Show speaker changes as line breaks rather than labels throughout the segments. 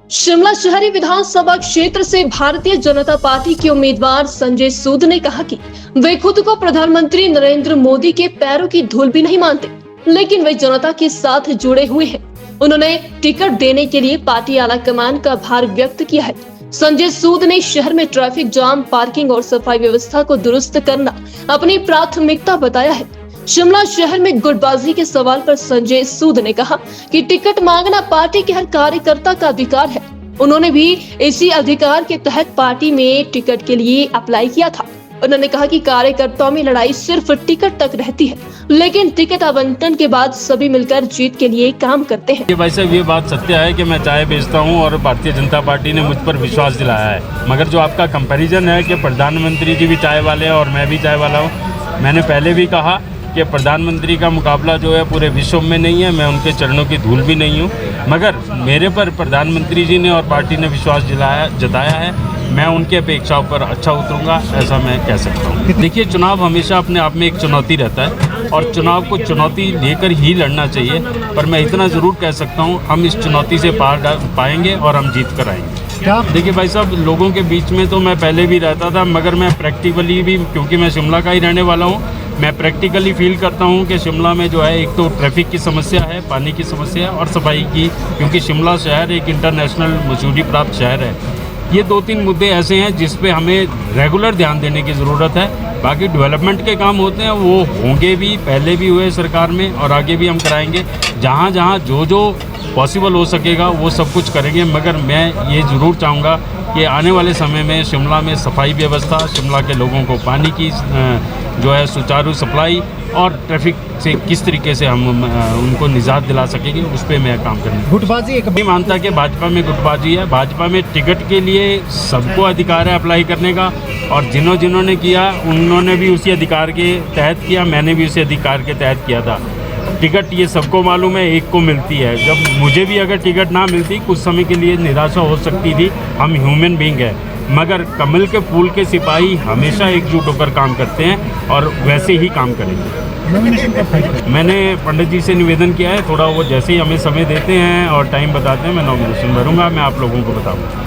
शिमला शहरी विधानसभा क्षेत्र से भारतीय जनता पार्टी के उम्मीदवार संजय सूद ने कहा कि वे खुद को प्रधानमंत्री नरेंद्र मोदी के पैरों की धूल भी नहीं मानते, लेकिन वे जनता के साथ जुड़े हुए हैं। उन्होंने टिकट देने के लिए पार्टी आला कमान का आभार व्यक्त किया है। संजय सूद ने शहर में ट्रैफिक जाम, पार्किंग और सफाई व्यवस्था को दुरुस्त करना अपनी प्राथमिकता बताया है। शिमला शहर में गुटबाजी के सवाल पर संजय सूद ने कहा कि टिकट मांगना पार्टी के हर कार्यकर्ता का अधिकार है। उन्होंने भी इसी अधिकार के तहत पार्टी में टिकट के लिए अप्लाई किया था। उन्होंने कहा कि कार्यकर्ताओं में लड़ाई सिर्फ टिकट तक रहती है, लेकिन टिकट आवंटन के बाद सभी मिलकर जीत के लिए काम करते हैं।
भाई साहब, ये बात सत्य है कि मैं चाय बेचता हूँ और भारतीय जनता पार्टी ने मुझ पर विश्वास दिलाया है। मगर जो आपका कंपैरिजन है कि प्रधानमंत्री जी भी चाय वाले हैं और मैं भी चाय वाला हूँ, मैंने पहले भी कहा कि प्रधानमंत्री का मुकाबला जो है पूरे विश्व में नहीं है। मैं उनके चरणों की धूल भी नहीं हूँ, मगर मेरे पर प्रधानमंत्री जी ने और पार्टी ने विश्वास जताया है। मैं उनकी अपेक्षाओं पर अच्छा उतरूंगा, ऐसा मैं कह सकता हूँ। देखिए, चुनाव हमेशा अपने आप में एक चुनौती रहता है और चुनाव को चुनौती लेकर ही लड़ना चाहिए। पर मैं इतना ज़रूर कह सकता हूँ, हम इस चुनौती से पार पाएंगे और हम जीत कर आएंगे। देखिए भाई साहब, लोगों के बीच में तो मैं पहले भी रहता था, मगर मैं प्रैक्टिकली भी, क्योंकि मैं शिमला का ही रहने वाला हूँ, मैं प्रैक्टिकली फील करता हूँ कि शिमला में जो है एक तो ट्रैफिक की समस्या है, पानी की समस्या है और सफाई की, क्योंकि शिमला शहर एक इंटरनेशनल मशहूरी प्राप्त शहर है। ये 2-3 मुद्दे ऐसे हैं जिस पे हमें रेगुलर ध्यान देने की ज़रूरत है। बाकी डेवलपमेंट के काम होते हैं, वो होंगे भी, पहले भी हुए सरकार में और आगे भी हम कराएंगे। जहाँ जहाँ जो पॉसिबल हो सकेगा वो सब कुछ करेंगे। मगर मैं ये ज़रूर चाहूँगा कि आने वाले समय में शिमला में सफाई व्यवस्था, शिमला के लोगों को पानी की जो है सुचारू सप्लाई और ट्रैफिक से किस तरीके से हम उनको निजात दिला सकेंगे, उस पर मैं काम करूँगा।
गुटबाजी एक
नहीं मानता कि भाजपा में गुटबाजी है। भाजपा में टिकट के लिए सबको अधिकार है अप्लाई करने का, और जिन्होंने किया उन्होंने भी उसी अधिकार के तहत किया, मैंने भी उसी अधिकार के तहत किया था। टिकट ये सबको मालूम है, एक को मिलती है। जब मुझे भी अगर टिकट ना मिलती, कुछ समय के लिए निराशा हो सकती थी। हम ह्यूमन बीइंग है, मगर कमल के फूल के सिपाही हमेशा एकजुट होकर काम करते हैं और वैसे ही काम करेंगे। मैंने पंडित जी से निवेदन किया है, थोड़ा वो जैसे ही हमें समय देते हैं और टाइम बताते हैं, मैं नॉमिनेशन भरूंगा, मैं आप लोगों को बताऊंगा।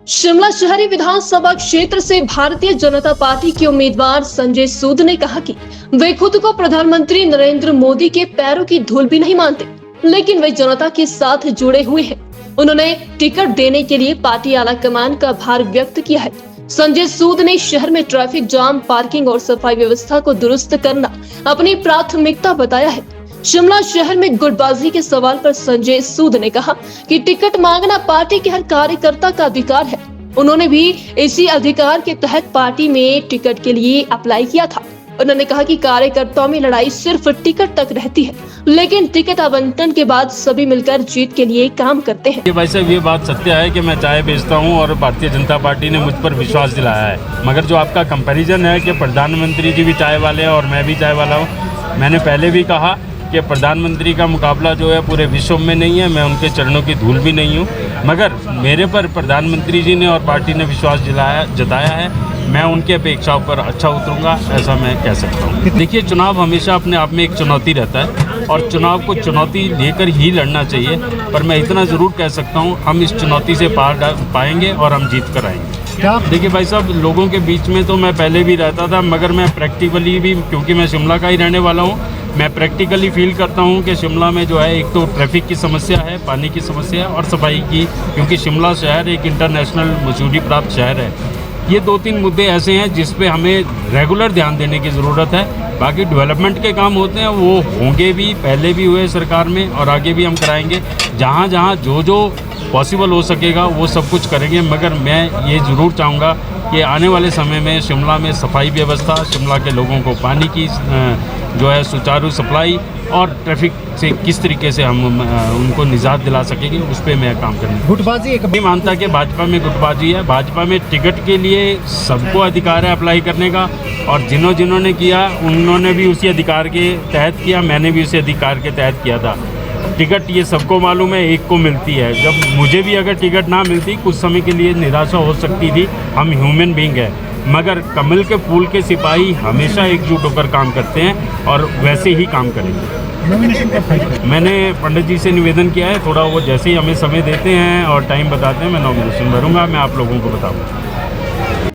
शिमला शहरी विधानसभा क्षेत्र से भारतीय जनता पार्टी के उम्मीदवार संजय सूद ने कहा कि वे खुद को प्रधानमंत्री नरेंद्र मोदी के पैरों की धूल भी नहीं मानते, लेकिन वे जनता के साथ जुड़े हुए हैं। उन्होंने टिकट देने के लिए पार्टी आला कमान का आभार व्यक्त किया है। संजय सूद ने शहर में ट्रैफिक जाम, पार्किंग और सफाई व्यवस्था को दुरुस्त करना अपनी प्राथमिकता बताया है। शिमला शहर में गुटबाजी के सवाल पर संजय सूद ने कहा कि टिकट मांगना पार्टी के हर कार्यकर्ता का अधिकार है। उन्होंने भी इसी अधिकार के तहत पार्टी में टिकट के लिए अप्लाई किया था। उन्होंने कहा कि कार्यकर्ताओं में लड़ाई सिर्फ टिकट तक रहती है, लेकिन टिकट आवंटन के बाद सभी मिलकर जीत के लिए काम करते हैं।
भाई साहब, ये बात सत्य है कि मैं चाय बेचता हूँ और भारतीय जनता पार्टी ने मुझ पर विश्वास दिलाया है। मगर जो आपका कंपैरिजन है कि प्रधानमंत्री जी भी चाय वाले हैं और मैं भी चाय वाला हूँ, मैंने पहले भी कहा कि प्रधानमंत्री का मुकाबला जो है पूरे विश्व में नहीं है। मैं उनके चरणों की धूल भी नहीं हूँ, मगर मेरे पर प्रधानमंत्री जी ने और पार्टी ने विश्वास जताया है। मैं उनकी अपेक्षाओं पर अच्छा उतरूंगा, ऐसा मैं कह सकता हूँ। देखिए, चुनाव हमेशा अपने आप में एक चुनौती रहता है और चुनाव को चुनौती लेकर ही लड़ना चाहिए। पर मैं इतना ज़रूर कह सकता हूँ, हम इस चुनौती से पार पाएंगे और हम जीत कर आएंगे। देखिए भाई साहब, लोगों के बीच में तो मैं पहले भी रहता था, मगर मैं प्रैक्टिकली भी, क्योंकि मैं शिमला का ही रहने वाला हूँ, मैं प्रैक्टिकली फील करता हूँ कि शिमला में जो है एक तो ट्रैफिक की समस्या है, पानी की समस्या है और सफाई की, क्योंकि शिमला शहर एक इंटरनेशनल मशहूरी प्राप्त शहर है। ये 2-3 मुद्दे ऐसे हैं जिस पे हमें रेगुलर ध्यान देने की ज़रूरत है। बाकी डेवलपमेंट के काम होते हैं, वो होंगे भी, पहले भी हुए सरकार में और आगे भी हम कराएंगे। जहाँ जहाँ जो पॉसिबल हो सकेगा वो सब कुछ करेंगे। मगर मैं ये ज़रूर चाहूँगा कि आने वाले समय में शिमला में सफाई व्यवस्था, शिमला के लोगों को पानी की जो है सुचारू सप्लाई और ट्रैफिक से किस तरीके से हम उनको निजात दिला सकेंगे, उस पर मैं काम करूँगा।
गुटबाजी एक
नहीं मानता कि भाजपा में गुटबाजी है। भाजपा में टिकट के लिए सबको अधिकार है अप्लाई करने का, और जिन्होंने किया उन्होंने भी उसी अधिकार के तहत किया, मैंने भी उसी अधिकार के तहत किया था। टिकट ये सबको मालूम है, एक को मिलती है। जब मुझे भी अगर टिकट ना मिलती, कुछ समय के लिए निराशा हो सकती थी। हम ह्यूमन बीइंग है, मगर कमल के फूल के सिपाही हमेशा एकजुट होकर काम करते हैं और वैसे ही काम करेंगे।
नॉमिनेशन कब फाइल करें?
मैंने पंडित जी से निवेदन किया है, थोड़ा वो जैसे ही हमें समय देते हैं और टाइम बताते हैं, मैं नॉमिनेशन भरूंगा, मैं आप लोगों को बताऊंगा।